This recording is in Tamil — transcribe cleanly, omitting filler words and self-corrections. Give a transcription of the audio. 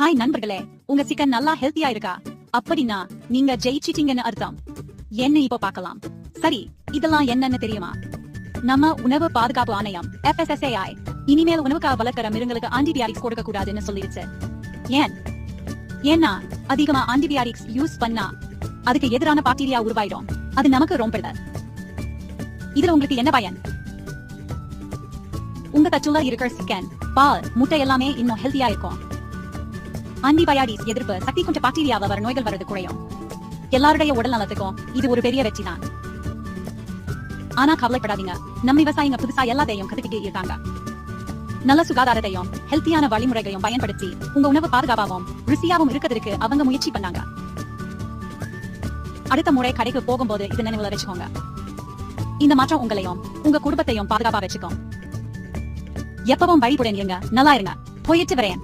ஹாய் நண்பர்களே, உங்க சிக்கன் நல்லா ஹெல்த்தியா இருக்கா? அப்படின்னா நீங்க ஜெயிச்சிட்டீங்கன்னு அர்த்தம். என்ன இப்போ பார்க்கலாம். சரி, இதெல்லாம் என்னன்னு தெரியுமா? நம்ம உணவு பாதுகாப்பு ஆணையம் FSSAI இனிமேல் உணவுக்காக வளர்க்கிற மிருகங்களுக்கு ஆன்டிபயாட்டிக்ஸ் கொடுக்க கூடாதுன்னு சொல்லிடுச்சு. ஏன்னா அதிகமா ஆன்டிபயாட்டிக்ஸ் யூஸ் பண்ணா அதுக்கு எதிரான பாக்டீரியா உருவாயிடும். அது நமக்கு ரொம்ப இல்ல. இதுல உங்களுக்கு என்ன பயன்? உங்க தச்சுல இருக்கிற சிக்கன், பால், முட்டை எல்லாமே இன்னும் ஹெல்த்தியா இருக்கும். ஆன்டிபயாட்டிக்ஸ் எதிர்ப்பு சக்தி கொண்ட பாக்டீரியாவை வர நோய்கள் வரது குறையும். எல்லாருடைய உடல் நலத்துக்கும் இது ஒரு பெரிய வெற்றி தான். ஆனா கவலைப்படாதீங்க, நம்ம விவசாயிங்க புதுசா எல்லாத்தையும் கத்துக்கிட்டே இருக்காங்க. நல்ல சுகாதாரத்தையும் ஹெல்த்தியான வழிமுறைகளையும் பயன்படுத்தி உங்க உணவு பாதுகாப்பாகவும் ருசியாவும் இருக்கிறதுக்கு அவங்க முயற்சி பண்ணாங்க. அடுத்த முறை கடைக்கு போகும்போது இது நினைவுல வச்சுக்கோங்க. இந்த மாற்றம் உங்களையும் உங்க குடும்பத்தையும் பாதுகாப்பா வச்சுக்கோம். எப்பவும் வழிபுடன் இருங்க, நல்லா இருங்க. போயிட்டு வரேன்.